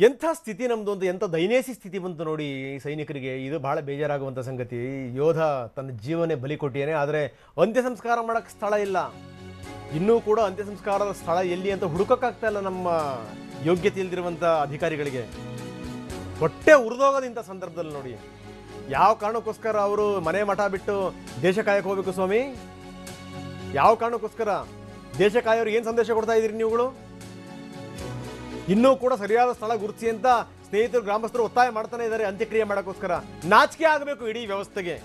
ಎಂಥ ಸ್ಥಿತಿ ನಮ್ಮದು ಅಂತ ಎಂಥ ದೈನೇಸಿ ಸ್ಥಿತಿ ಬಂತು ನೋಡಿ ಸೈನಿಕರಿಗೆ. ಇದು ಬಹಳ ಬೇಜಾರಾಗುವಂಥ ಸಂಗತಿ. ಯೋಧ ತನ್ನ ಜೀವನೇ ಬಲಿ ಕೊಟ್ಟಿಯಾನೆ, ಆದರೆ ಅಂತ್ಯ ಸಂಸ್ಕಾರ ಮಾಡೋಕ್ಕೆ ಸ್ಥಳ ಇಲ್ಲ. ಇನ್ನೂ ಕೂಡ ಅಂತ್ಯ ಸಂಸ್ಕಾರದ ಸ್ಥಳ ಎಲ್ಲಿ ಅಂತ ಹುಡುಕೋಕ್ಕಾಗ್ತಾ ಇಲ್ಲ ನಮ್ಮ ಯೋಗ್ಯತೆ ಇಲ್ದಿರುವಂಥ ಅಧಿಕಾರಿಗಳಿಗೆ. ಹೊಟ್ಟೆ ಉರಿದೋಗೋದು ಇಂಥ ಸಂದರ್ಭದಲ್ಲಿ ನೋಡಿ. ಯಾವ ಕಾರಣಕ್ಕೋಸ್ಕರ ಅವರು ಮನೆ ಮಠ ಬಿಟ್ಟು ದೇಶ ಕಾಯಕ್ಕೆ ಹೋಗ್ಬೇಕು ಸ್ವಾಮಿ? ಯಾವ ಕಾರಣಕ್ಕೋಸ್ಕರ? ದೇಶ ಕಾಯೋರಿಗೆ ಏನು ಸಂದೇಶ ಕೊಡ್ತಾ ಇದ್ದೀರಿ ನೀವುಗಳು? ಇನ್ನೂ ಕೂಡ ಸರಿಯಾದ ಸ್ಥಳ ಗುರುತಿಸಿ ಅಂತ ಸ್ನೇಹಿತರು ಗ್ರಾಮಸ್ಥರು ಒತ್ತಾಯ ಮಾಡ್ತಾನೆ ಇದ್ದಾರೆ ಅಂತ್ಯಕ್ರಿಯೆ ಮಾಡೋಕ್ಕೋಸ್ಕರ. ನಾಚಿಕೆ ಆಗಬೇಕು ಇಡೀ ವ್ಯವಸ್ಥೆಗೆ.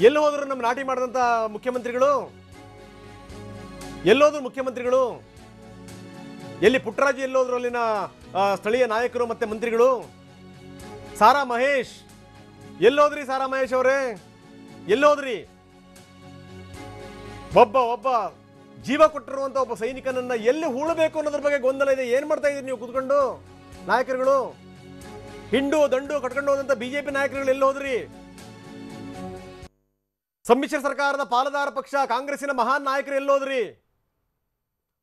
ಎಲ್ಲಿ ಹೋದ್ರು ನಮ್ಮ ನಾಟಿ ಮಾಡಿದಂಥ ಮುಖ್ಯಮಂತ್ರಿಗಳು? ಎಲ್ಲೋದ್ರು ಮುಖ್ಯಮಂತ್ರಿಗಳು? ಎಲ್ಲಿ ಪುಟ್ಟರಾಜು ಎಲ್ಲೋದ್ರು ಅಲ್ಲಿನ ಸ್ಥಳೀಯ ನಾಯಕರು ಮತ್ತೆ ಮಂತ್ರಿಗಳು? ಸಾರಾ ಮಹೇಶ್ ಎಲ್ಲೋದ್ರಿ? ಸಾರಾ ಮಹೇಶ್ ಅವರೇ ಎಲ್ಲೋದ್ರಿ? ಒಬ್ಬ ಜೀವ ಕೊಟ್ಟಿರುವಂತ ಒಬ್ಬ ಸೈನಿಕನನ್ನ ಎಲ್ಲಿ ಹೂಳಬೇಕು ಅನ್ನೋದ್ರ ಬಗ್ಗೆ ಗೊಂದಲ ಇದೆ. ಏನ್ ಮಾಡ್ತಾ ಇದ್ದೀರಿ ನೀವು ಕೂತ್ಕೊಂಡು ನಾಯಕರುಗಳು? ಹಿಂಡು ದಂಡು ಕಟ್ಕೊಂಡು ಹೋದಂತ ಬಿಜೆಪಿ ನಾಯಕರುಗಳು ಎಲ್ಲಿ ಹೋದ್ರಿ? ಸಮ್ಮಿಶ್ರ ಸರ್ಕಾರದ ಪಾಲುದಾರ ಪಕ್ಷ ಕಾಂಗ್ರೆಸ್ಸಿನ ಮಹಾನ್ ನಾಯಕರು ಎಲ್ಲೋದ್ರಿ?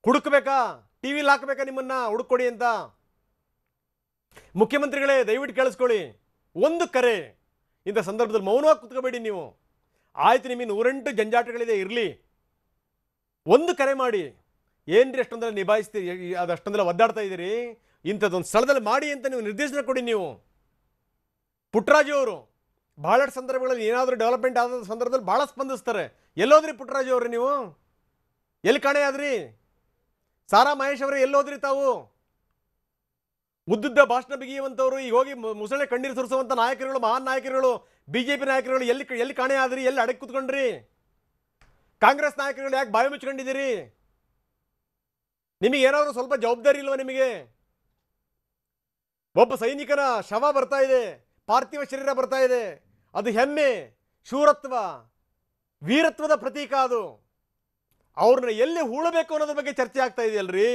ಹುಡುಕ್ಬೇಕಾ? ಟಿವಿಲಿ ಹಾಕ್ಬೇಕಾ ನಿಮ್ಮನ್ನ ಹುಡುಕೊಡಿ ಅಂತ? ಮುಖ್ಯಮಂತ್ರಿಗಳೇ ದಯವಿಟ್ಟು ಕೇಳಿಸ್ಕೊಳ್ಳಿ, ಒಂದು ಕರೆ. ಇಂಥ ಸಂದರ್ಭದಲ್ಲಿ ಮೌನವಾಗಿ ಕುತ್ಕೋಬೇಡಿ ನೀವು. ಆಯ್ತು, ನಿಮಗೆ 108 ಜಂಜಾಟಗಳಿದೆ, ಇರಲಿ. ಒಂದು ಕರೆ ಮಾಡಿ. ಏನ್ರಿ ಅಷ್ಟೊಂದೆಲ್ಲ ನಿಭಾಯಿಸ್ತೀರಿ? ಅದು ಅಷ್ಟೊಂದೆಲ್ಲ ಒದ್ದಾಡ್ತಾ ಇದ್ದೀರಿ, ಇಂಥದ್ದೊಂದು ಸ್ಥಳದಲ್ಲಿ ಮಾಡಿ ಅಂತ ನೀವು ನಿರ್ದೇಶನ ಕೊಡಿ. ನೀವು ಪುಟ್ಟರಾಜು ಅವರು ಬಹಳಷ್ಟು ಸಂದರ್ಭಗಳಲ್ಲಿ ಏನಾದರೂ ಡೆವಲಪ್ಮೆಂಟ್ ಆದ ಸಂದರ್ಭದಲ್ಲಿ ಭಾಳ ಸ್ಪಂದಿಸ್ತಾರೆ. ಎಲ್ಲೋದ್ರಿ ಪುಟ್ಟರಾಜು ಅವ್ರಿ ನೀವು? ಎಲ್ಲಿ ಕಾಣೆ ಆದ್ರಿ? ಸಾರಾ ಮಹೇಶ್ ಅವರೇ ಎಲ್ಲೋದ್ರಿ ತಾವು? ಉದ್ದುದ್ದ ಭಾಷಣ ಬಿಗಿಯುವಂಥವ್ರು, ಈಗ ಹೋಗಿ ಮುಸಳೆ ಕಣ್ಣೀರು ಸುರಿಸುವಂಥ ನಾಯಕರುಗಳು, ಮಹಾನ್ ನಾಯಕರುಗಳು, ಬಿಜೆಪಿ ನಾಯಕರುಗಳು ಎಲ್ಲಿ ಕಾಣೆ ಆದ್ರಿ? ಎಲ್ಲಿ ಅಡಗಿ ಕೂತ್ಕೊಂಡ್ರಿ? ಕಾಂಗ್ರೆಸ್ ನಾಯಕರುಗಳು ಯಾಕೆ ಬಾಯಿ ಮುಚ್ಕೊಂಡಿದ್ದೀರಿ? ನಿಮಗೆ ಏನಾದರೂ ಸ್ವಲ್ಪ ಜವಾಬ್ದಾರಿ ಇಲ್ವಾ ನಿಮಗೆ? ಒಬ್ಬ ಸೈನಿಕನ ಶವ ಬರ್ತಾ ಇದೆ, ಪಾರ್ಥಿವ ಶರೀರ ಬರ್ತಾ ಇದೆ. ಅದು ಹೆಮ್ಮೆ, ಶೂರತ್ವ, ವೀರತ್ವದ ಪ್ರತೀಕ. ಅದು ಅವ್ರನ್ನ ಎಲ್ಲಿ ಹೂಳಬೇಕು ಅನ್ನೋದ್ರ ಬಗ್ಗೆ ಚರ್ಚೆ ಆಗ್ತಾ ಇದೆಯಲ್ರಿ.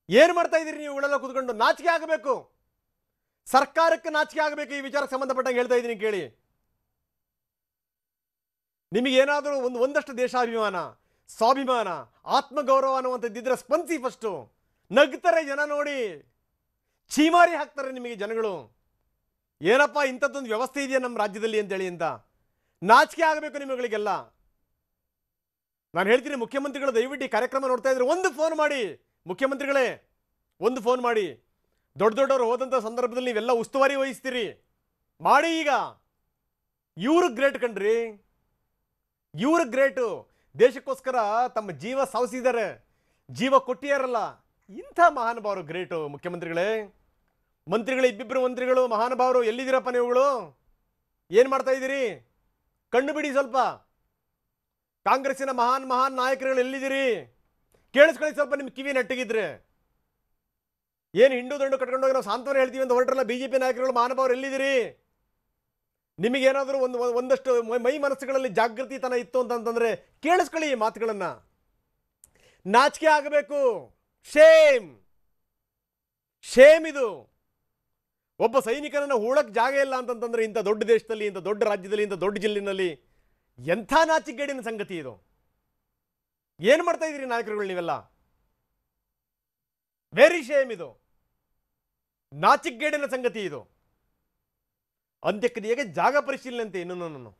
ಏನು ಮಾಡ್ತಾ ಇದ್ದೀರಿ ನೀವು ಇವೆಲ್ಲ ಕೂತ್ಕೊಂಡು? ನಾಚಿಕೆ ಆಗಬೇಕು, ಸರ್ಕಾರಕ್ಕೆ ನಾಚಿಕೆ ಆಗಬೇಕು. ಈ ವಿಚಾರಕ್ಕೆ ಸಂಬಂಧಪಟ್ಟಂಗೆ ಹೇಳ್ತಾ ಇದ್ದೀನಿ ಕೇಳಿ. ನಿಮಗೇನಾದರೂ ಒಂದಷ್ಟು ದೇಶಾಭಿಮಾನ, ಸ್ವಾಭಿಮಾನ, ಆತ್ಮಗೌರವ ಅನ್ನುವಂಥದ್ದಿದ್ರೆ ಸ್ಪಂದಿಸಿ. ಫಸ್ಟು ನಗ್ತಾರೆ ಜನ ನೋಡಿ, ಚೀಮಾರಿ ಹಾಕ್ತಾರೆ ನಿಮಗೆ ಜನಗಳು. ಏನಪ್ಪ ಇಂಥದ್ದೊಂದು ವ್ಯವಸ್ಥೆ ಇದೆಯಾ ನಮ್ಮ ರಾಜ್ಯದಲ್ಲಿ ಅಂತೇಳಿ ಅಂತ. ನಾಚಿಕೆ ಆಗಬೇಕು ನಿಮಗಳಿಗೆಲ್ಲ. ನಾನು ಹೇಳ್ತೀನಿ, ಮುಖ್ಯಮಂತ್ರಿಗಳು ದಯವಿಟ್ಟು ಈ ಕಾರ್ಯಕ್ರಮ ನೋಡ್ತಾ ಇದ್ರೆ ಒಂದು ಫೋನ್ ಮಾಡಿ. ಮುಖ್ಯಮಂತ್ರಿಗಳೇ ಒಂದು ಫೋನ್ ಮಾಡಿ. ದೊಡ್ಡವರು ಹೋದಂಥ ಸಂದರ್ಭದಲ್ಲಿ ನೀವೆಲ್ಲ ಉಸ್ತುವಾರಿ ವಹಿಸ್ತೀರಿ, ಮಾಡಿ. ಈಗ ಇವರು ಗ್ರೇಟ್ ಕಣ್ರಿ, ಇವರು ಗ್ರೇಟು. ದೇಶಕ್ಕೋಸ್ಕರ ತಮ್ಮ ಜೀವ ಸಾವಿಸಿದ್ದಾರೆ, ಜೀವ ಕೊಟ್ಟಿಯಾರಲ್ಲ, ಇಂಥ ಮಹಾನುಭಾವರು ಗ್ರೇಟು. ಮುಖ್ಯಮಂತ್ರಿಗಳೇ, ಮಂತ್ರಿಗಳು, ಇಬ್ಬಿಬ್ಬರು ಮಂತ್ರಿಗಳು ಮಹಾನುಭಾವರು ಎಲ್ಲಿದ್ದೀರಪ್ಪ ನೀವುಗಳು? ಏನು ಮಾಡ್ತಾ ಇದ್ದೀರಿ? ಕಣ್ಣು ಬಿಡಿ ಸ್ವಲ್ಪ. ಕಾಂಗ್ರೆಸ್ಸಿನ ಮಹಾನ್ ನಾಯಕರುಗಳು ಎಲ್ಲಿದ್ದೀರಿ? ಕೇಳಿಸ್ಕೊಳ್ಳಿ ಸ್ವಲ್ಪ, ನಿಮ್ಮ ಕಿವಿ ನೆಟ್ಟಗಿದ್ರೆ. ಏನು ಹಿಂಡು ದಂಡು ಕಟ್ಕೊಂಡೋಗಿ ನಾವು ಸಾಂತ್ವನ ಹೇಳ್ತೀವಿ ಅಂತ ಹೊರಟ್ರಲ್ಲ ಬಿಜೆಪಿ ನಾಯಕರುಗಳು, ಮಹಾನುಭಾವರು ಎಲ್ಲಿದ್ದೀರಿ? ನಿಮಗೇನಾದರೂ ಒಂದಷ್ಟು ಮೈ ಮನಸ್ಸುಗಳಲ್ಲಿ ಜಾಗೃತಿತನ ಇತ್ತು ಅಂತಂದ್ರೆ ಕೇಳಿಸ್ಕೊಳ್ಳಿ ಈ ಮಾತುಗಳನ್ನ. ನಾಚಿಕೆ ಆಗಬೇಕು. ಶೇಮ್, ಶೇಮ್ ಇದು. ಒಬ್ಬ ಸೈನಿಕನನ್ನು ಹೂಳಕ್ಕೆ ಜಾಗ ಇಲ್ಲ ಅಂತಂತಂದ್ರೆ ಇಂಥ ದೊಡ್ಡ ದೇಶದಲ್ಲಿ, ಇಂಥ ದೊಡ್ಡ ರಾಜ್ಯದಲ್ಲಿ, ಇಂಥ ದೊಡ್ಡ ಜಿಲ್ಲೆನಲ್ಲಿ ಎಂಥ ನಾಚಿಕೆಗೇಡಿನ ಸಂಗತಿ ಇದು. ಏನು ಮಾಡ್ತಾ ಇದ್ದೀರಿ ನಾಯಕರುಗಳು ನೀವೆಲ್ಲ? ವೆರಿ ಶೇಮ್ ಇದು, ನಾಚಿಕೆಗೇಡಿನ ಸಂಗತಿ ಇದು. ಅಂತ್ಯಕ್ರಿಯೆಗೆ ಜಾಗ ಪರಿಶೀಲನೆ ಅಂತೆ ಇನ್ನೂ.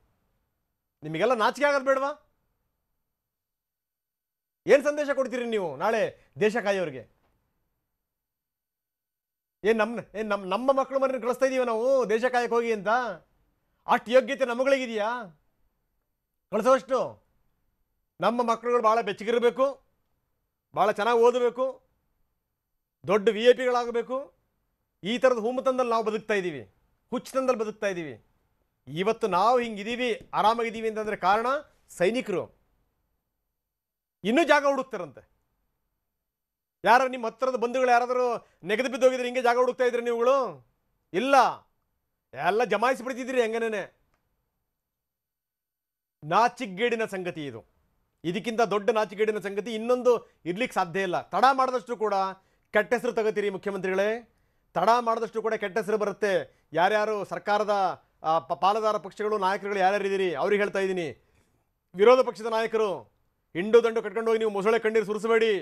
ನಿಮಗೆಲ್ಲ ನಾಚಿಕೆ ಆಗೋದು ಬೇಡವಾ? ಏನು ಸಂದೇಶ ಕೊಡ್ತೀರಿ ನೀವು ನಾಳೆ ದೇಶ ಕಾಯೋರಿಗೆ? ನಮ್ಮ ಮಕ್ಕಳು ಮನೆ ಕಳಿಸ್ತಾ ಇದೀವ ನಾವು ದೇಶ ಕಾಯಕ್ಕೆ ಹೋಗಿ ಅಂತ? ಅಷ್ಟು ಯೋಗ್ಯತೆ ನಮ್ಮಗಳಿಗಿದೆಯಾ ಕಳಿಸೋಷ್ಟು? ನಮ್ಮ ಮಕ್ಕಳುಗಳು ಭಾಳ ಬೆಚ್ಚಗಿರಬೇಕು, ಭಾಳ ಚೆನ್ನಾಗಿ ಓದಬೇಕು, ದೊಡ್ಡ VIP ಗಳಾಗಬೇಕು. ಈ ಥರದ ಹುಮ್ಮತನದಲ್ಲಿ ನಾವು ಬದುಕ್ತಾ ಇದ್ದೀವಿ, ಹುಚ್ಚತನದಲ್ಲಿ ಬದುಕ್ತಾ ಇದ್ದೀವಿ. ಇವತ್ತು ನಾವು ಹಿಂಗಿದ್ದೀವಿ, ಆರಾಮಾಗಿದ್ದೀವಿ ಅಂತಂದರೆ ಕಾರಣ ಸೈನಿಕರು. ಇನ್ನೂ ಜಾಗ ಹುಡುಕ್ತಾರಂತೆ. ಯಾರು ನಿಮ್ಮ ಹತ್ತಿರದ ಬಂಧುಗಳು ಯಾರಾದರೂ ನೆಗೆದು ಬಿದ್ದೋಗಿದ್ರೆ ಹಿಂಗೆ ಜಾಗ ಹುಡುಕ್ತಾ ಇದ್ರಿ ನೀವುಗಳು? ಇಲ್ಲ, ಎಲ್ಲ ಜಮಾಯಿಸಿ ಬಿಡ್ತಿದ್ದೀರಿ ಹೆಂಗನೇ. ನಾಚಿಕೆಗೇಡಿನ ಸಂಗತಿ ಇದು. ಇದಕ್ಕಿಂತ ದೊಡ್ಡ ನಾಚಿಕೆಗೇಡಿನ ಸಂಗತಿ ಇನ್ನೊಂದು ಇರ್ಲಿಕ್ಕೆ ಸಾಧ್ಯ ಇಲ್ಲ. ತಡ ಮಾಡಿದಷ್ಟು ಕೂಡ ಕೆಟ್ಟ ಹೆಸರು ತಗೋತೀರಿ ಮುಖ್ಯಮಂತ್ರಿಗಳೇ. ತಡ ಮಾಡಿದಷ್ಟು ಕೂಡ ಕೆಟ್ಟ ಹೆಸರು ಬರುತ್ತೆ. ಯಾರ್ಯಾರು ಸರ್ಕಾರದ ಪಾಲುದಾರ ಪಕ್ಷಗಳು, ನಾಯಕರುಗಳು ಯಾರ್ಯಾರಿದ್ದೀರಿ ಅವ್ರಿಗೆ ಹೇಳ್ತಾ ಇದ್ದೀನಿ, ವಿರೋಧ ಪಕ್ಷದ ನಾಯಕರು ಹಿಂಡು ದಂಡು ಕಟ್ಕೊಂಡು ಹೋಗಿ ನೀವು ಮೊಸಳೆ ಕಣ್ಣೀರು ಸುರಿಸಬೇಡಿ.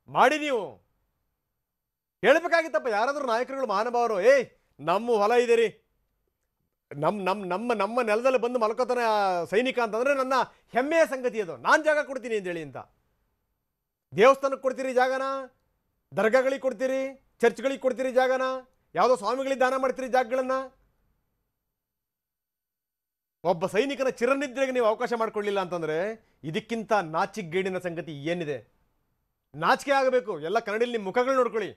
ಮಾಡಿ ನೀವು ಹೇಳ್ಬೇಕಾಗಿತ್ತಪ್ಪ ಯಾರಾದ್ರೂ ನಾಯಕರುಗಳು ಮಹಾನುಭಾವರು, ಏಯ್ ನಮ್ಮ ಹೊಲ ಇದೀರಿ, ನಮ್ಮ ನೆಲದಲ್ಲಿ ಬಂದು ಮಲ್ಕೋತಾನೆ ಸೈನಿಕ ಅಂತಂದ್ರೆ ನನ್ನ ಹೆಮ್ಮೆಯ ಸಂಗತಿ ಅದು, ನಾನು ಜಾಗ ಕೊಡ್ತೀನಿ ಅಂತೇಳಿ ಅಂತ. ದೇವಸ್ಥಾನಕ್ಕೆ ಕೊಡ್ತೀರಿ ಜಾಗನ, ದರ್ಗಾಗಳಿಗೆ ಕೊಡ್ತೀರಿ, ಚರ್ಚ್ಗಳಿಗೆ ಕೊಡ್ತೀರಿ ಜಾಗನ, ಯಾವುದೋ ಸ್ವಾಮಿಗಳಿಗೆ ದಾನ ಮಾಡ್ತೀರಿ ಜಾಗಗಳನ್ನ. ಒಬ್ಬ ಸೈನಿಕನ ಚಿರನಿದ್ರೆಗೆ ನೀವು ಅವಕಾಶ ಮಾಡಿಕೊಳ್ಳಿಲ್ಲ ಅಂತಂದ್ರೆ ಇದಕ್ಕಿಂತ ನಾಚಿಗೇಡಿನ ಸಂಗತಿ ಏನಿದೆ? ನಾಚಿಕೆ ಆಗಬೇಕು. ಎಲ್ಲ ಕನ್ನಡಿಯಲ್ಲಿ ನಿಮ್ಮ ಮುಖಗಳು ನೋಡ್ಕೊಳ್ಳಿ.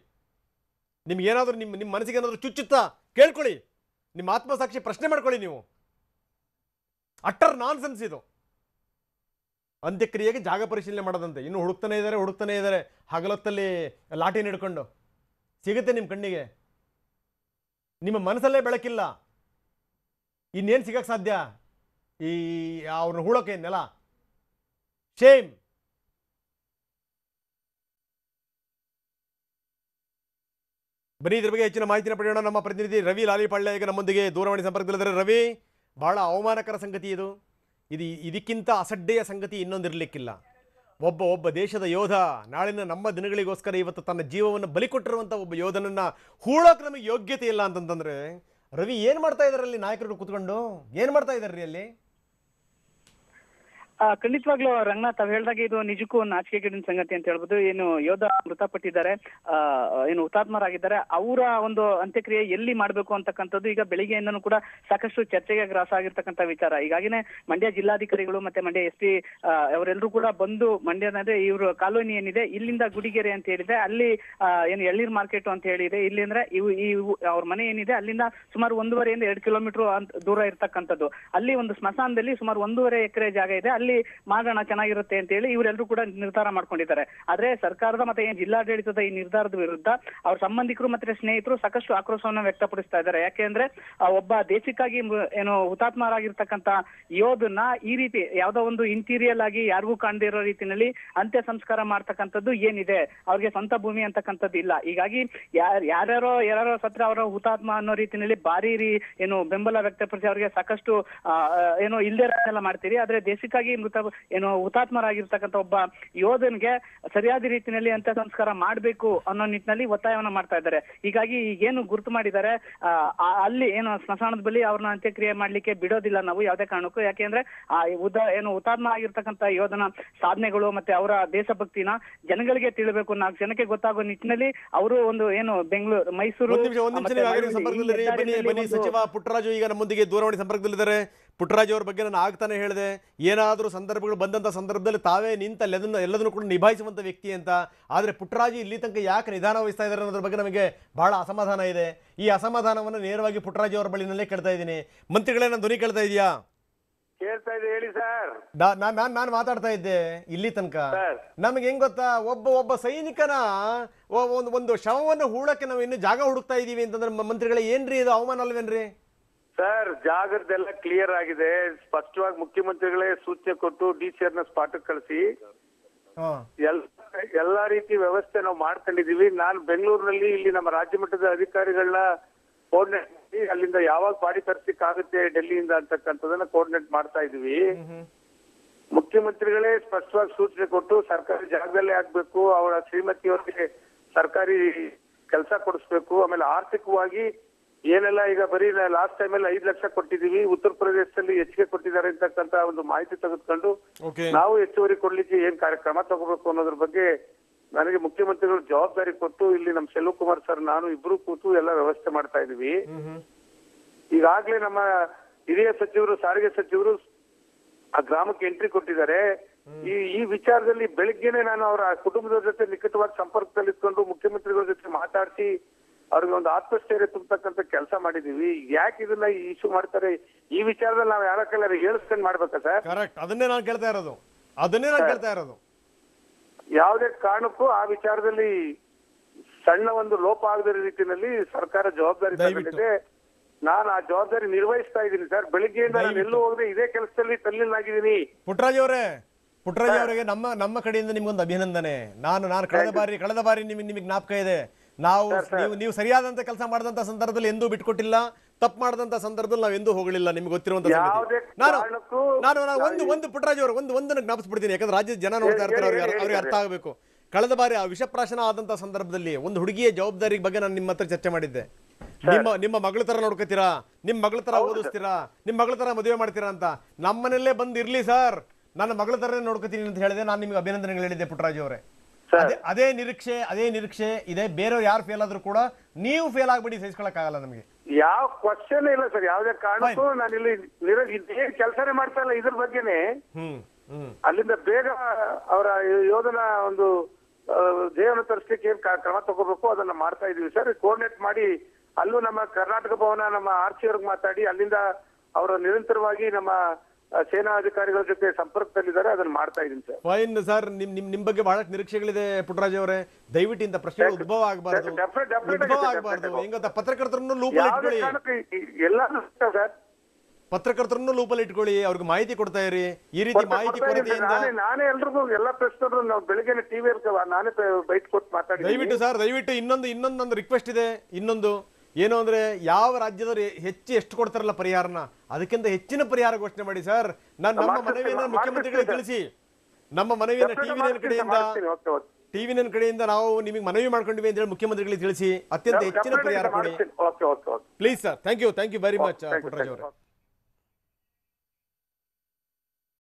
ನಿಮ್ಗೆ ಏನಾದರೂ ನಿಮ್ಮ ಮನಸ್ಸಿಗೆ ಏನಾದರೂ ಚುಚ್ಚುತ್ತಾ ಕೇಳ್ಕೊಳ್ಳಿ, ನಿಮ್ಮ ಆತ್ಮಸಾಕ್ಷಿ ಪ್ರಶ್ನೆ ಮಾಡ್ಕೊಳ್ಳಿ. ನೀವು ಅಟ್ಟರ್ ನಾನ್ಸೆನ್ಸ್ ಇದು. ಅಂತ್ಯಕ್ರಿಯೆಗೆ ಜಾಗ ಪರಿಶೀಲನೆ ಮಾಡೋದಂತೆ, ಇನ್ನು ಹುಡುಕ್ತಾನೆ ಇದ್ದಾರೆ ಹಗಲೊತ್ತಲ್ಲಿ ಲಾಠಿ ಹಿಡ್ಕೊಂಡು. ಸಿಗುತ್ತೆ ನಿಮ್ಮ ಕಣ್ಣಿಗೆ, ನಿಮ್ಮ ಮನಸ್ಸಲ್ಲೇ ಬೆಳಕಿಲ್ಲ, ಇನ್ನೇನು ಸಿಗಕ್ಕೆ ಸಾಧ್ಯ ಈ ಅವ್ರನ್ನ ಹೂಳೋಕೆ ನೆಲ? ಶೇಮ್. ಬನ್ನಿ ಇದ್ರ ಬಗ್ಗೆ ಹೆಚ್ಚಿನ ಮಾಹಿತಿನ ಪಡೆಯೋಣ. ನಮ್ಮ ಪ್ರತಿನಿಧಿ ರವಿ ಲಾಲಿಪಾಳ್ಯ ಈಗ ನಮ್ಮೊಂದಿಗೆ ದೂರವಾಣಿ ಸಂಪರ್ಕದಲ್ಲಿದ್ದಾರೆ. ರವಿ, ಬಹಳ ಅವಮಾನಕರ ಸಂಗತಿ ಇದು. ಇದಕ್ಕಿಂತ ಅಸಡ್ಡೆಯ ಸಂಗತಿ ಇನ್ನೊಂದಿರಲಿಕ್ಕಿಲ್ಲ. ಒಬ್ಬ ದೇಶದ ಯೋಧ ನಾಳಿನ ನಮ್ಮ ದಿನಗಳಿಗೋಸ್ಕರ ಇವತ್ತು ತನ್ನ ಜೀವವನ್ನು ಬಲಿ ಕೊಟ್ಟಿರುವಂಥ ಒಬ್ಬ ಯೋಧನನ್ನ ಹೂಳೋಕೆ ನಮಗೆ ಯೋಗ್ಯತೆ ಇಲ್ಲ ಅಂತಂತಂದ್ರೆ, ರವಿ ಏನು ಮಾಡ್ತಾ ಇದ್ದಾರೆ ಅಲ್ಲಿ ನಾಯಕರು ಕೂತ್ಕೊಂಡು? ಏನು ಮಾಡ್ತಾ ಇದ್ದಾರೆ ಅಲ್ಲಿ? ಖಂಡಿತವಾಗ್ಲೂ ರಂಗನಾಥ್, ತಾವ್ ಹೇಳ್ದಾಗ ಇದು ನಿಜಕ್ಕೂ ನಾಚಿಕೆಗೇಡಿನ ಸಂಗತಿ ಅಂತ ಹೇಳ್ಬೋದು. ಏನು ಯೋಧ ಮೃತಪಟ್ಟಿದ್ದಾರೆ, ಏನು ಹುತಾತ್ಮರಾಗಿದ್ದಾರೆ, ಅವರ ಒಂದು ಅಂತ್ಯಕ್ರಿಯೆ ಎಲ್ಲಿ ಮಾಡ್ಬೇಕು ಅಂತಕ್ಕಂಥದ್ದು ಈಗ ಬೆಳಿಗ್ಗೆಯಿಂದನೂ ಕೂಡ ಸಾಕಷ್ಟು ಚರ್ಚೆಗೆ ಗ್ರಾಸ ಆಗಿರ್ತಕ್ಕಂಥ ವಿಚಾರ. ಹೀಗಾಗಿನೇ ಮಂಡ್ಯ ಜಿಲ್ಲಾಧಿಕಾರಿಗಳು ಮತ್ತೆ ಮಂಡ್ಯ SP ಅವರೆಲ್ಲರೂ ಕೂಡ ಬಂದು ಮಂಡ್ಯನಂದ್ರೆ ಇವ್ರ ಕಾಲೋನಿ ಏನಿದೆ ಇಲ್ಲಿಂದ ಗುಡಿಗೆರೆ ಅಂತ ಹೇಳಿದೆ, ಅಲ್ಲಿ ಏನು ಎಳ್ನೀರ್ ಮಾರ್ಕೆಟ್ ಅಂತ ಹೇಳಿದೆ, ಇಲ್ಲಿ ಅಂದ್ರೆ ಅವ್ರ ಮನೆ ಏನಿದೆ ಅಲ್ಲಿಂದ ಸುಮಾರು 1.5 ಇಂದ 2 ಕಿಲೋಮೀಟರ್ ದೂರ ಇರ್ತಕ್ಕಂಥದ್ದು. ಅಲ್ಲಿ ಒಂದು ಸ್ಮಶಾನದಲ್ಲಿ ಸುಮಾರು 1.5 ಎಕರೆ ಜಾಗ ಇದೆ, ಅಲ್ಲಿ ಮಾಡೋಣ ಚೆನ್ನಾಗಿರುತ್ತೆ ಅಂತ ಹೇಳಿ ಇವರೆಲ್ಲರೂ ಕೂಡ ನಿರ್ಧಾರ ಮಾಡ್ಕೊಂಡಿದ್ದಾರೆ. ಆದ್ರೆ ಸರ್ಕಾರದ ಮತ್ತೆ ಜಿಲ್ಲಾಡಳಿತದ ಈ ನಿರ್ಧಾರದ ವಿರುದ್ಧ ಅವ್ರ ಸಂಬಂಧಿಕರು ಮತ್ತೆ ಸ್ನೇಹಿತರು ಸಾಕಷ್ಟು ಆಕ್ರೋಶವನ್ನ ವ್ಯಕ್ತಪಡಿಸ್ತಾ ಇದ್ದಾರೆ. ಯಾಕೆಂದ್ರೆ ಒಬ್ಬ ದೇಶಕ್ಕಾಗಿ ಏನು ಹುತಾತ್ಮರಾಗಿರ್ತಕ್ಕಂಥ ಯೋಧನ್ನ ಈ ರೀತಿ ಯಾವ್ದೋ ಒಂದು ಇಂಟೀರಿಯಲ್ ಆಗಿ ಯಾರಿಗೂ ಕಾಣದೇ ಇರೋ ರೀತಿಯಲ್ಲಿ ಅಂತ್ಯ ಸಂಸ್ಕಾರ ಮಾಡ್ತಕ್ಕಂಥದ್ದು ಏನಿದೆ, ಅವ್ರಿಗೆ ಸ್ವಂತ ಭೂಮಿ ಅಂತಕ್ಕಂಥದ್ದು ಇಲ್ಲ. ಹೀಗಾಗಿ ಯಾರ್ಯಾರೋ ಸತ್ರ ಅವರ ಹುತಾತ್ಮ ಅನ್ನೋ ರೀತಿಯಲ್ಲಿ ಭಾರಿ ಏನು ಬೆಂಬಲ ವ್ಯಕ್ತಪಡಿಸಿ ಅವ್ರಿಗೆ ಸಾಕಷ್ಟು ಏನು ಇಲ್ದೇ ಮಾಡ್ತೀರಿ. ಆದ್ರೆ ದೇಶಕ್ಕಾಗಿ ಏನು ಹುತಾತ್ಮರಾಗಿರ್ತಕ್ಕಂಥ ಒಬ್ಬ ಯೋಧನ್ಗೆ ಸರಿಯಾದ ರೀತಿಯಲ್ಲಿ ಅಂತ್ಯ ಸಂಸ್ಕಾರ ಮಾಡ್ಬೇಕು ಅನ್ನೋ ನಿಟ್ಟಿನಲ್ಲಿ ಒತ್ತಾಯವನ್ನ ಮಾಡ್ತಾ ಇದ್ದಾರೆ. ಹೀಗಾಗಿ ಏನು ಗುರುತು ಮಾಡಿದ್ದಾರೆ, ಅಲ್ಲಿ ಏನು ಸ್ಮಶಾನದ ಬಳಿ ಅವ್ರನ್ನ ಅಂತ್ಯಕ್ರಿಯೆ ಮಾಡ್ಲಿಕ್ಕೆ ಬಿಡೋದಿಲ್ಲ ನಾವು ಯಾವುದೇ ಕಾರಣಕ್ಕೂ. ಯಾಕೆಂದ್ರೆ ಏನು ಹುತಾತ್ಮ ಆಗಿರ್ತಕ್ಕಂಥ ಯೋಧನ ಸಾಧನೆಗಳು ಮತ್ತೆ ಅವರ ದೇಶಭಕ್ತಿನ ಜನಗಳಿಗೆ ತಿಳಿಬೇಕು, 4 ಜನಕ್ಕೆ ಗೊತ್ತಾಗೋ ನಿಟ್ಟಿನಲ್ಲಿ ಅವರು ಒಂದು ಏನು ಬೆಂಗಳೂರು ಮೈಸೂರು ಸಚಿವ ಪುಟ್ಟರಾಜು ಈಗ ನಮ್ಮೊಂದಿಗೆ ದೂರವಾಣಿ ಸಂಪರ್ಕದಲ್ಲಿದ್ದಾರೆ. ಪುಟ್ಟರಾಜು ಅವ್ರ ಬಗ್ಗೆ ನಾನು ಆಗ್ತಾನೆ ಹೇಳಿದೆ, ಏನಾದರೂ ಸಂದರ್ಭಗಳು ಬಂದಂಥ ಸಂದರ್ಭದಲ್ಲಿ ತಾವೇ ನಿಂತ ಎಲ್ಲದನ್ನು ಕೂಡ ನಿಭಾಯಿಸುವಂಥ ವ್ಯಕ್ತಿ ಅಂತ. ಆದರೆ ಪುಟ್ಟರಾಜು ಇಲ್ಲಿ ತನಕ ಯಾಕೆ ನಿಧಾನ ವಹಿಸ್ತಾ ಇದ್ದಾರೆ ಅನ್ನೋದ್ರ ಬಗ್ಗೆ ನಮಗೆ ಬಹಳ ಅಸಮಾಧಾನ ಇದೆ. ಈ ಅಸಮಾಧಾನವನ್ನು ನೇರವಾಗಿ ಪುಟ್ಟರಾಜು ಅವರ ಬಳಿನಲ್ಲೇ ಕೇಳ್ತಾ ಇದ್ದೀನಿ. ಮಂತ್ರಿಗಳೇ, ನನ್ನ ಧ್ವನಿ ಕೇಳ್ತಾ ಇದೆಯಾ? ಕೇಳ್ತಾ ಇದೆ, ಹೇಳಿ ಸರ್. ನಾನು ಮಾತಾಡ್ತಾ ಇದ್ದೆ ಇಲ್ಲಿ ತನಕ. ನಮಗೆ ಹೆಂಗ್ ಗೊತ್ತಾ, ಒಬ್ಬ ಸೈನಿಕನ ಒಂದು ಶವವನ್ನು ಹೂಳಕ್ಕೆ ನಾವು ಇನ್ನು ಜಾಗ ಹುಡುಕ್ತಾ ಇದೀವಿ ಅಂತಂದ್ರೆ ಮಂತ್ರಿಗಳೇ, ಏನ್ರಿ ಇದು ಅವಮಾನ ಅಲ್ವೇನ್ರಿ? ಸರ್, ಜಾಗದ್ದೆಲ್ಲ ಕ್ಲಿಯರ್ ಆಗಿದೆ. ಸ್ಪಷ್ಟವಾಗಿ ಮುಖ್ಯಮಂತ್ರಿಗಳೇ ಸೂಚನೆ ಕೊಟ್ಟು DC ಅವ್ರನ್ನ ಸ್ಪಾಟಕ್ಕೆ ಕಳಿಸಿ ಎಲ್ಲಾ ರೀತಿ ವ್ಯವಸ್ಥೆ ನಾವು ಮಾಡ್ಕೊಂಡಿದೀವಿ. ನಾನು ಬೆಂಗಳೂರಿನಲ್ಲಿ ಇಲ್ಲಿ ನಮ್ಮ ರಾಜ್ಯ ಮಟ್ಟದ ಅಧಿಕಾರಿಗಳನ್ನ ಕೋರ್ಡಿನೇಟ್ ಮಾಡಿ ಅಲ್ಲಿಂದ ಯಾವಾಗ ಬಾಡಿ ತರಿಸಿಕ್ ಆಗುತ್ತೆ ಡೆಲ್ಲಿಯಿಂದ ಅಂತಕ್ಕಂಥದನ್ನ ಕೋರ್ಡಿನೇಟ್ ಮಾಡ್ತಾ ಇದೀವಿ. ಮುಖ್ಯಮಂತ್ರಿಗಳೇ ಸ್ಪಷ್ಟವಾಗಿ ಸೂಚನೆ ಕೊಟ್ಟು ಸರ್ಕಾರಿ ಜಾಗದಲ್ಲೇ ಆಗ್ಬೇಕು, ಅವರ ಶ್ರೀಮತಿಯವರಿಗೆ ಸರ್ಕಾರಿ ಕೆಲಸ ಕೊಡಿಸ್ಬೇಕು, ಆಮೇಲೆ ಆರ್ಥಿಕವಾಗಿ ಏನೆಲ್ಲ ಈಗ ಬರೀ ಲಾಸ್ಟ್ ಟೈಮ್ ಅಲ್ಲಿ 5 ಲಕ್ಷ ಕೊಟ್ಟಿದೀವಿ, ಉತ್ತರ ಪ್ರದೇಶದಲ್ಲಿ ಹೆಚ್ಚಿಗೆ ಕೊಟ್ಟಿದ್ದಾರೆ ಅಂತಕ್ಕಂತ ಒಂದು ಮಾಹಿತಿ ತೆಗೆದುಕೊಂಡು ನಾವು ಹೆಚ್ಚುವರಿ ಕೊಡ್ಲಿಕ್ಕೆ ಏನ್ ಕಾರ್ಯಕ್ರಮ ತಗೋಬೇಕು ಅನ್ನೋದ್ರ ಬಗ್ಗೆ ನನಗೆ ಮುಖ್ಯಮಂತ್ರಿಗಳು ಜವಾಬ್ದಾರಿ ಕೊಟ್ಟು ಇಲ್ಲಿ ನಮ್ಮ ಸೆಲ್ವಕುಮಾರ್ ಸರ್ ನಾನು ಇಬ್ರು ಕೂತು ಎಲ್ಲ ವ್ಯವಸ್ಥೆ ಮಾಡ್ತಾ ಇದೀವಿ. ಈಗಾಗ್ಲೇ ನಮ್ಮ ಹಿರಿಯ ಸಚಿವರು, ಸಾರಿಗೆ ಸಚಿವರು ಆ ಗ್ರಾಮಕ್ಕೆ ಎಂಟ್ರಿ ಕೊಟ್ಟಿದ್ದಾರೆ. ಈ ವಿಚಾರದಲ್ಲಿ ಬೆಳಿಗ್ಗೆನೆ ನಾನು ಅವರ ಕುಟುಂಬದವ್ರ ಜೊತೆ ನಿಕಟವಾಗಿ ಸಂಪರ್ಕದಲ್ಲಿ ಇಟ್ಕೊಂಡು ಮುಖ್ಯಮಂತ್ರಿಗಳ ಜೊತೆ ಮಾತಾಡಿಸಿ ಅವ್ರಿಗೆ ಒಂದು ಆತ್ಮಸ್ಥೈರ್ಯ ತುಂಬತಕ್ಕಂತ ಕೆಲಸ ಮಾಡಿದೀವಿ. ಯಾಕೆ ಇದನ್ನ ಇಶ್ಯೂ ಮಾಡ್ತಾರೆ, ಈ ವಿಚಾರದಲ್ಲಿ ನಾವು ಯಾರ ಕೈಲಾರ ಹೇಳಿಸ್ಕೊಂಡು ಮಾಡ್ಬೇಕಾ ಸರ್? ಕರೆಕ್ಟ್, ಅದನ್ನೇ ನಾನು ಕೇಳ್ತಾ ಇರೋದು. ಯಾವುದೇ ಕಾರಣಕ್ಕೂ ಆ ವಿಚಾರದಲ್ಲಿ ಸಣ್ಣ ಒಂದು ಲೋಪ ಆಗದ ರೀತಿಯಲ್ಲಿ ಸರ್ಕಾರ ಜವಾಬ್ದಾರಿ ತಗೊಂಡಿದೆ. ನಾನು ಆ ಜವಾಬ್ದಾರಿ ನಿರ್ವಹಿಸ್ತಾ ಇದ್ದೀನಿ ಸರ್. ಬೆಳಿಗ್ಗೆಯಿಂದ ನಾನು ಎಲ್ಲೂ ಹೋಗದೆ ಇದೇ ಕೆಲಸದಲ್ಲಿ ತಲ್ಲೀನಾಗಿದ್ದೀನಿ. ಪುಟ್ಟರಾಜು ಅವರಿಗೆ ನಮ್ಮ ಕಡೆಯಿಂದ ನಿಮ್ಗೊಂದು ಅಭಿನಂದನೆ. ನಾನು ಕಳೆದ ಬಾರಿ ನಿಮಗೆ ಜ್ಞಾಪಕ ಇದೆ, ನೀವು ಸರಿಯಾದಂತ ಕೆಲಸ ಮಾಡಿದಂತ ಸಂದರ್ಭದಲ್ಲಿ ಎಂದೂ ಬಿಟ್ಕೊಟ್ಟಿಲ್ಲ, ತಪ್ಪು ಮಾಡಿದಂತ ಸಂದರ್ಭದಲ್ಲಿ ನಾವು ಎಂದೂ ಹೋಗಲಿಲ್ಲ, ನಿಮ್ಗೆ ಗೊತ್ತಿರುವಂತ ನಾನು ಒಂದು ಪುಟ್ಟರಾಜು ಅವರು ಒಂದು ಜ್ಞಾಪಿಸ್ಬಿಡ್ತೀನಿ, ಯಾಕಂದ್ರೆ ರಾಜ್ಯದ ಜನ ನೋಡ್ತಾ ಇರ್ತಾರೆ, ಅವ್ರಿಗೆ ಅರ್ಥ ಆಗಬೇಕು. ಕಳೆದ ಬಾರಿ ಆ ವಿಷಪ್ರಾಶನ ಆದಂತ ಸಂದರ್ಭದಲ್ಲಿ ಒಂದು ಹುಡುಗಿಯ ಜವಾಬ್ದಾರಿ ಬಗ್ಗೆ ನಾನು ನಿಮ್ಮ ಹತ್ರ ಚರ್ಚೆ ಮಾಡಿದ್ದೆ. ನಿಮ್ಮ ಮಗಳ ತರ ನೋಡ್ಕೋತೀರಾ, ನಿಮ್ಮ ಮಗಳ ತರ ಓದಿಸ್ತೀರಾ, ನಿಮ್ಮ ಮಗಳ ತರ ಮದುವೆ ಮಾಡ್ತೀರಾ ಅಂತ. ನಮ್ಮನೆಲ್ಲೇ ಬಂದು ಇರ್ಲಿ ಸರ್, ನನ್ನ ಮಗಳ ತರ ನೋಡ್ಕೋತೀನಿ ಅಂತ ಹೇಳಿದೆ. ನಾನು ನಿಮ್ಗೆ ಅಭಿನಂದನೆಗಳು ಹೇಳಿದ್ದೆ ಪುಟ್ಟರಾಜು ಅವರೇ. ಅದೇ ನಿರೀಕ್ಷೆ ಇದೆ. ಬೇರೆಯವ್ರು ಯಾರು ಫೇಲ್ ಆದ್ರೂ ಕೂಡ ನೀವು ಫೇಲ್ ಆಗ್ಬಿಡಿ, ಸಹಿಸ್ಕೊಳಕ್ ಆಗಲ್ಲ ನಮಗೆ. ಯಾವ ಕ್ವಶನ್ ಇಲ್ಲ ಸರ್, ಯಾವ್ದೇ ಕಾರಣಕ್ಕೂ ನಾನು ಇಲ್ಲಿ ಏನ್ ಕೆಲಸನೇ ಮಾಡ್ತಾ ಇಲ್ಲ ಇದ್ರ ಬಗ್ಗೆನೆ. ಅಲ್ಲಿಂದ ಬೇಗ ಅವರ ಯೋಧನ ಒಂದು ದೇಹವನ್ನು ತರಿಸ್ಲಿಕ್ಕೆ ಏನ್ ಕ್ರಮ ತಗೋಬೇಕು ಅದನ್ನ ಮಾಡ್ತಾ ಇದೀವಿ ಸರ್. ಕೋಆರ್ಡಿನೇಟ್ ಮಾಡಿ ಅಲ್ಲೂ ನಮ್ಮ ಕರ್ನಾಟಕ ಭವನ ನಮ್ಮ ಆರ್ಸಿ ಅವ್ರಿಗೆ ಮಾತಾಡಿ ಅಲ್ಲಿಂದ ಅವರು ನಿರಂತರವಾಗಿ ನಮ್ಮ ಸೇನಾ ಅಧಿಕಾರಿಗಳ ಜೊತೆ ಸಂಪರ್ಕದಲ್ಲಿದ್ದಾರೆ, ಅದನ್ನ ಮಾಡ್ತಾ ಇದೀನಿ ಸರ್. ಫೈನ್ ಸರ್, ನಿಮ್ ಬಗ್ಗೆ ಬಹಳಷ್ಟು ನಿರೀಕ್ಷೆಗಳಿದೆ ಪುಟ್ಟರಾಜು ಅವರೇ. ದಯವಿಟ್ಟು ಇಂಥ ಪ್ರಶ್ನೆಗಳು ಉದ್ಭವ ಆಗಬಾರ್ದು. ಹೆಂಗ ಪತ್ರಕರ್ತರನ್ನು ಲೂಪಲ್ಲಿ ಇಟ್ಕೊಳ್ಳಿ, ಪತ್ರಕರ್ತರನ್ನು ಲೂಪಲ್ಲಿ ಇಟ್ಕೊಳ್ಳಿ, ಅವ್ರಿಗೆ ಮಾಹಿತಿ ಕೊಡ್ತಾ ಇರಿ. ಈ ರೀತಿ ಮಾಹಿತಿ ಕೊರತೆಯಿಂದ ನಾನೇ ಎಲ್ರಿಗೂ ಎಲ್ಲ ಪ್ರಶ್ನೆಗಳು ನಾವು ಬೆಳಿಗ್ಗೆ ಟಿವಿ ಇರ್ತವ ನಾನೇ ಬೈಟ್ ಕೊಟ್ಟು ಮಾತಾಡಿ. ದಯವಿಟ್ಟು ಸರ್, ದಯವಿಟ್ಟು ಇನ್ನೊಂದು ರಿಕ್ವೆಸ್ಟ್ ಇದೆ. ಇನ್ನೊಂದು ಏನು ಅಂದ್ರೆ, ಯಾವ ರಾಜ್ಯದವರು ಎಷ್ಟು ಕೊಡ್ತಾರಲ್ಲ ಪರಿಹಾರನ, ಅದಕ್ಕಿಂತ ಹೆಚ್ಚಿನ ಪರಿಹಾರ ಘೋಷಣೆ ಮಾಡಿ ಸರ್. ನಮ್ಮ ಮನವಿಯನ್ನು ಮುಖ್ಯಮಂತ್ರಿಗಳಿಗೆ ತಿಳಿಸಿ. ನಮ್ಮ ಮನವಿಯನ್ನು ಟಿವಿ ನೈನ್ ಕಡೆಯಿಂದ ನಾವು ನಿಮಗೆ ಮನವಿ ಮಾಡ್ಕೊಂಡಿವಿ ಅಂತ ಹೇಳಿ ಮುಖ್ಯಮಂತ್ರಿಗಳಿಗೆ ತಿಳಿಸಿ ಅತ್ಯಂತ ಹೆಚ್ಚಿನ ಪರಿಹಾರ ಕೊಡಿ please sir. Thank you very much Puttaraj ಅವರೇ.